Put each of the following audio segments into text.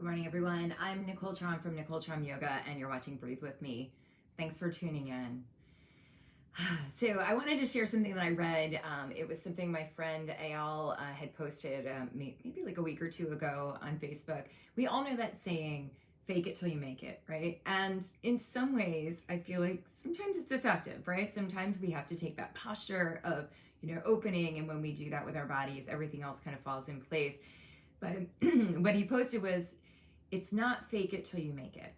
Good morning, everyone. I'm Nicole Trom from Nicole Trom Yoga, and you're watching Breathe With Me. Thanks for tuning in. So I wanted to share something that I read. It was something my friend Ayal had posted maybe like a week or two ago on Facebook. We all know that saying, fake it till you make it, right? And in some ways, I feel like sometimes it's effective, right? Sometimes we have to take that posture of, opening, and when we do that with our bodies, everything else kind of falls in place. But what he posted was, it's not fake it till you make it.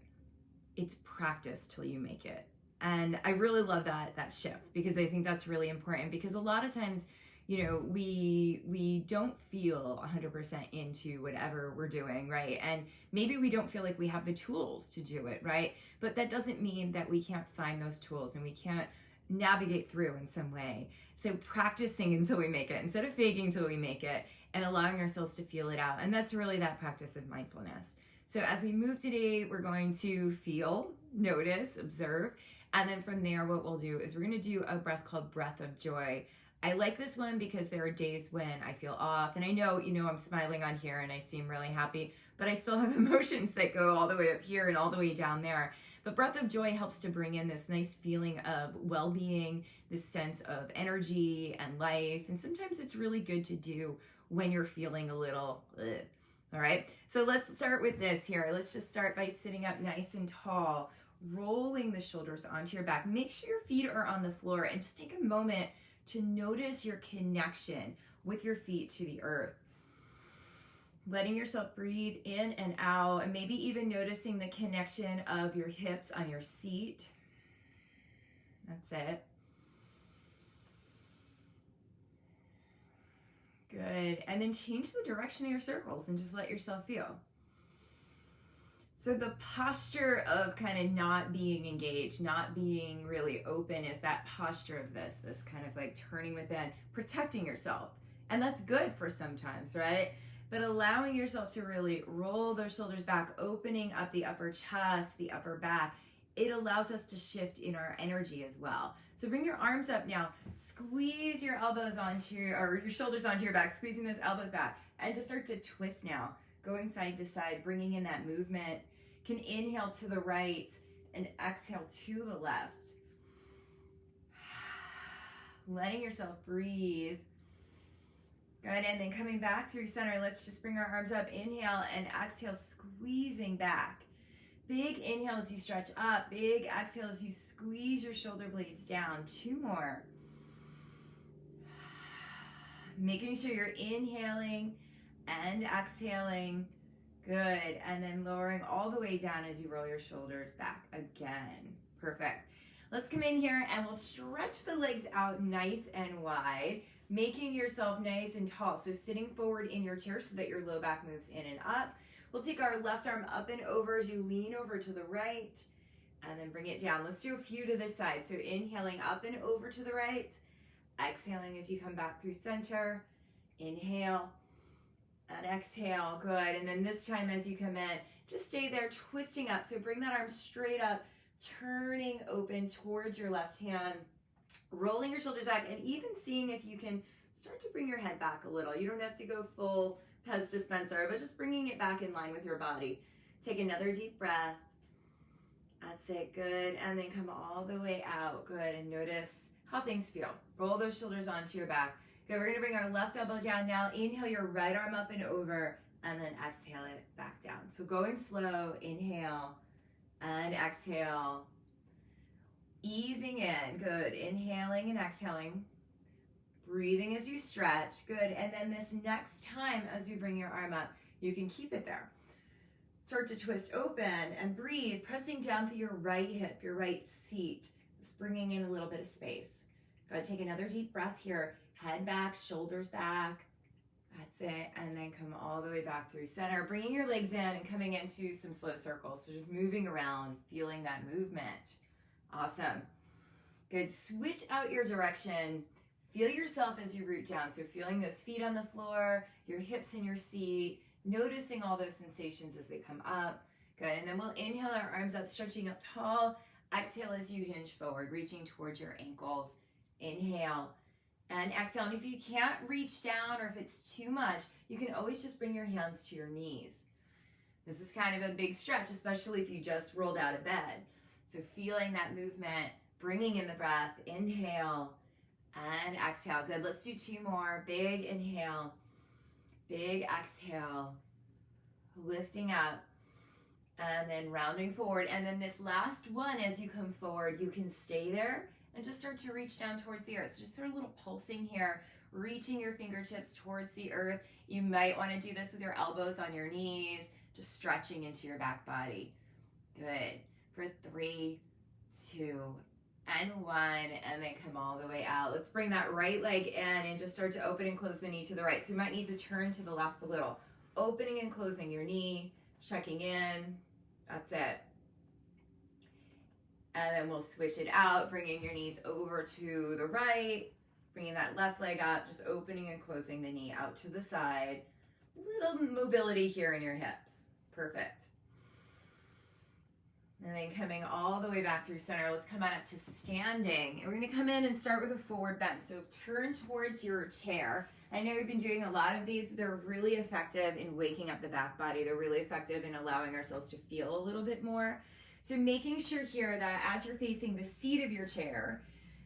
It's practice till you make it. And I really love that shift, because I think that's really important, because a lot of times, we don't feel 100% into whatever we're doing, right? And maybe we don't feel like we have the tools to do it, right? But that doesn't mean that we can't find those tools and we can't navigate through in some way. So practicing until we make it, instead of faking till we make it, and allowing ourselves to feel it out. And that's really that practice of mindfulness. So as we move today, we're going to feel, notice, observe, and then from there, what we'll do is we're going to do a breath called Breath of Joy. I like this one because there are days when I feel off, and I know, I'm smiling on here and I seem really happy, but I still have emotions that go all the way up here and all the way down there. But Breath of Joy helps to bring in this nice feeling of well-being, this sense of energy and life, and sometimes it's really good to do when you're feeling a little all right, so let's start with this here. Let's just start by sitting up nice and tall, rolling the shoulders onto your back. Make sure your feet are on the floor, and just take a moment to notice your connection with your feet to the earth. Letting yourself breathe in and out, and maybe even noticing the connection of your hips on your seat. That's it. Good. And then change the direction of your circles and just let yourself feel. So the posture of kind of not being engaged, not being really open, is that posture of this kind of like turning within, protecting yourself. And that's good for sometimes, right? But allowing yourself to really roll those shoulders back, opening up the upper chest, the upper back, it allows us to shift in our energy as well. So bring your arms up now, squeeze your elbows or your shoulders onto your back, squeezing those elbows back, and just start to twist now, going side to side, bringing in that movement. You can inhale to the right and exhale to the left. Letting yourself breathe. Good, and then coming back through center, let's just bring our arms up, inhale and exhale, squeezing back. Big inhale as you stretch up, big exhale as you squeeze your shoulder blades down. 2 more. Making sure you're inhaling and exhaling. Good, and then lowering all the way down as you roll your shoulders back again. Perfect. Let's come in here and we'll stretch the legs out nice and wide, making yourself nice and tall. So sitting forward in your chair so that your low back moves in and up. We'll take our left arm up and over as you lean over to the right, and then bring it down. Let's do a few to this side. So inhaling up and over to the right, exhaling as you come back through center. Inhale and exhale. Good. And then this time as you come in, just stay there, twisting up. So bring that arm straight up, turning open towards your left hand, rolling your shoulders back, and even seeing if you can start to bring your head back a little. You don't have to go full Pez dispenser, but just bringing it back in line with your body. Take another deep breath. That's it. Good. And then come all the way out. Good. And notice how things feel. Roll those shoulders onto your back. Good. We're going to bring our left elbow down now. Inhale your right arm up and over, and then exhale it back down. So going slow. Inhale and exhale. Easing in. Good. Inhaling and exhaling. Breathing as you stretch. Good. And then this next time as you bring your arm up, you can keep it there. Start to twist open and breathe, pressing down through your right hip, your right seat. Just bringing in a little bit of space. Go ahead, take another deep breath here. Head back, shoulders back. That's it. And then come all the way back through center. Bringing your legs in and coming into some slow circles. So just moving around, feeling that movement. Awesome. Good. Switch out your direction. Feel yourself as you root down. So feeling those feet on the floor, your hips in your seat, noticing all those sensations as they come up. Good. And then we'll inhale our arms up, stretching up tall. Exhale as you hinge forward, reaching towards your ankles. Inhale and exhale. And if you can't reach down or if it's too much, you can always just bring your hands to your knees. This is kind of a big stretch, especially if you just rolled out of bed. So feeling that movement, bringing in the breath, inhale and exhale. Good, let's do 2 more. Big inhale, big exhale, lifting up, and then rounding forward. And then this last one, as you come forward, you can stay there and just start to reach down towards the earth. So just sort of a little pulsing here, reaching your fingertips towards the earth. You might want to do this with your elbows on your knees, just stretching into your back body. Good. For 3, 2, and 1, and then come all the way out. Let's bring that right leg in and just start to open and close the knee to the right. So you might need to turn to the left a little. Opening and closing your knee, checking in. That's it. And then we'll switch it out, bringing your knees over to the right, bringing that left leg up, just opening and closing the knee out to the side. Little mobility here in your hips. Perfect. And then coming all the way back through center, let's come on up to standing. And we're gonna come in and start with a forward bend. So turn towards your chair. I know we've been doing a lot of these, but they're really effective in waking up the back body. They're really effective in allowing ourselves to feel a little bit more. So making sure here that as you're facing the seat of your chair,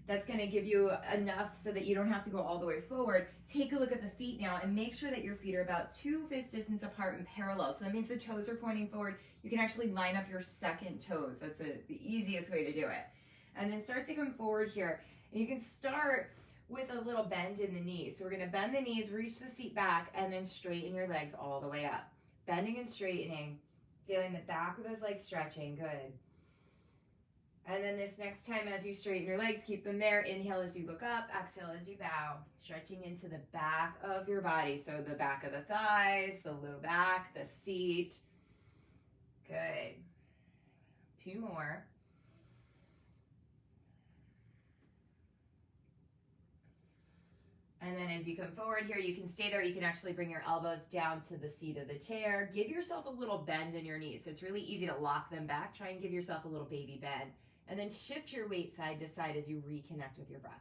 that's gonna give you enough so that you don't have to go all the way forward. Take a look at the feet now and make sure that your feet are about 2 fist distance apart and parallel. So that means the toes are pointing forward. You can actually line up your second toes. That's the easiest way to do it. And then start to come forward here. And you can start with a little bend in the knees. So we're gonna bend the knees, reach the seat back, and then straighten your legs all the way up. Bending and straightening, feeling the back of those legs stretching, good. And then this next time as you straighten your legs, keep them there. Inhale as you look up, exhale as you bow. Stretching into the back of your body. So the back of the thighs, the low back, the seat. Good. 2 more. And then as you come forward here, you can stay there. You can actually bring your elbows down to the seat of the chair. Give yourself a little bend in your knees. So it's really easy to lock them back. Try and give yourself a little baby bend. And then shift your weight side to side as you reconnect with your breath.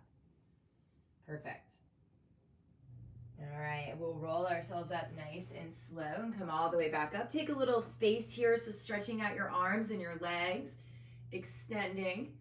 Perfect. All right, we'll roll ourselves up nice and slow and come all the way back up. Take a little space here, so stretching out your arms and your legs, extending.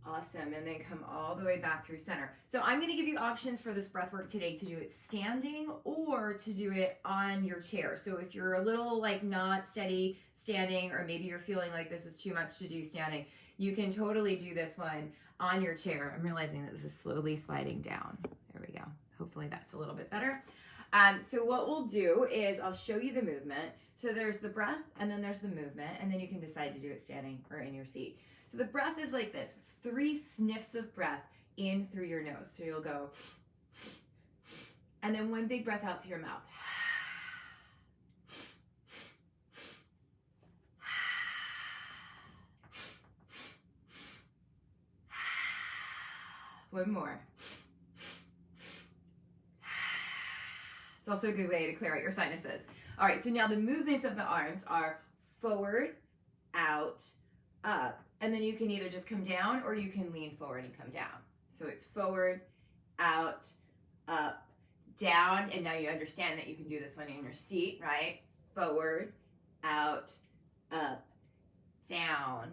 Awesome, and then come all the way back through center. So I'm gonna give you options for this breath work today to do it standing or to do it on your chair. So if you're a little like not steady standing, or maybe you're feeling like this is too much to do standing, you can totally do this one on your chair. I'm realizing that this is slowly sliding down. There we go. Hopefully that's a little bit better. So what we'll do is I'll show you the movement. So there's the breath and then there's the movement, and then you can decide to do it standing or in your seat. So the breath is like this. It's 3 sniffs of breath in through your nose. So you'll go, and then 1 big breath out through your mouth. 1 more. It's also a good way to clear out your sinuses. All right, so now the movements of the arms are forward, out, up, and then you can either just come down or you can lean forward and come down. So it's forward, out, up, down, and now you understand that you can do this one in your seat, right? Forward, out, up, down,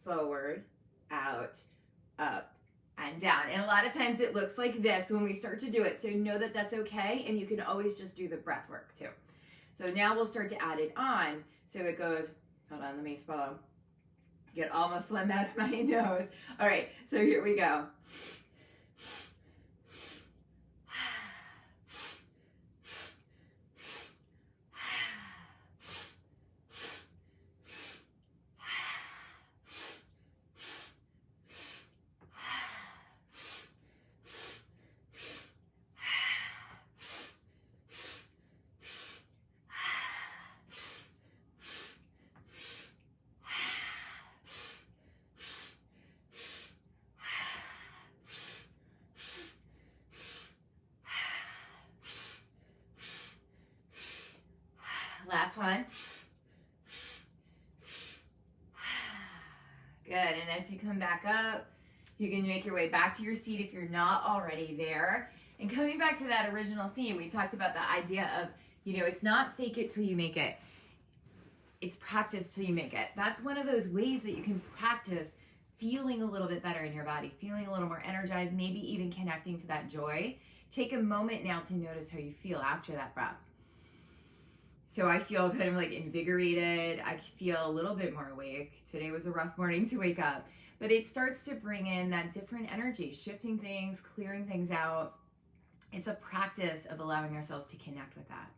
forward, out, up, and down. And a lot of times it looks like this when we start to do it. So know that that's okay, and you can always just do the breath work too. So now we'll start to add it on. So it goes, hold on, let me swallow. Get all my phlegm out of my nose. All right, so here we go. Last one. Good, and as you come back up, you can make your way back to your seat if you're not already there. And coming back to that original theme, we talked about the idea of, it's not fake it till you make it. it's practice till you make it. That's one of those ways that you can practice feeling a little bit better in your body, feeling a little more energized, maybe even connecting to that joy. Take a moment now to notice how you feel after that breath. So I feel kind of like invigorated. I feel a little bit more awake. Today was a rough morning to wake up, but it starts to bring in that different energy, shifting things, clearing things out. It's a practice of allowing ourselves to connect with that.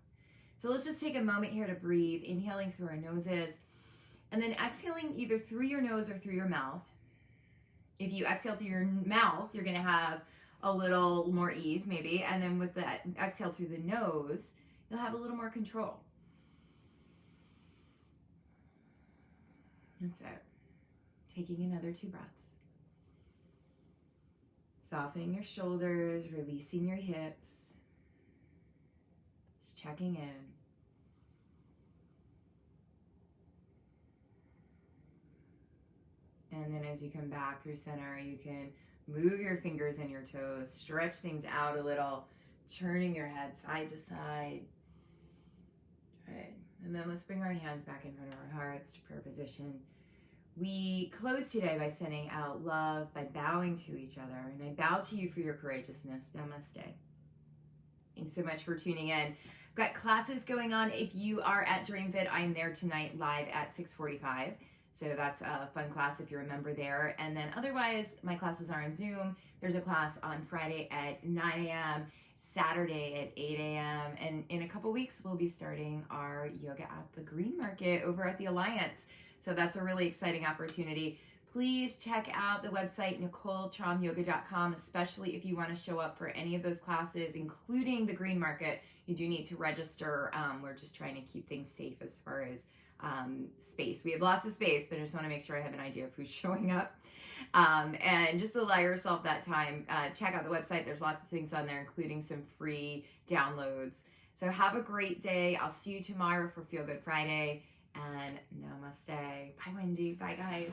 So let's just take a moment here to breathe, inhaling through our noses, and then exhaling either through your nose or through your mouth. If you exhale through your mouth, you're going to have a little more ease maybe, and then with that exhale through the nose, you'll have a little more control. That's it. Taking another 2 breaths. Softening your shoulders, releasing your hips. Just checking in. And then as you come back through center, you can move your fingers and your toes, stretch things out a little, turning your head side to side. Good. And then let's bring our hands back in front of our hearts to prayer position. We close today by sending out love, by bowing to each other. And I bow to you for your courageousness. Namaste. Thanks so much for tuning in. I've got classes going on. If you are at DreamFit, I'm there tonight live at 6:45. So that's a fun class if you're a member there. And then otherwise, my classes are on Zoom. There's a class on Friday at 9 a.m., Saturday at 8 a.m. And in a couple weeks, we'll be starting our yoga at the Green Market over at the Alliance. So that's a really exciting opportunity. Please check out the website, NicoleTraumYoga.com, especially if you want to show up for any of those classes, including the Green Market. You do need to register. We're just trying to keep things safe as far as space. We have lots of space, but I just want to make sure I have an idea of who's showing up. And just allow yourself that time. Check out the website. There's lots of things on there, including some free downloads. So have a great day. I'll see you tomorrow for Feel Good Friday. And namaste. Bye, Wendy. Bye, guys.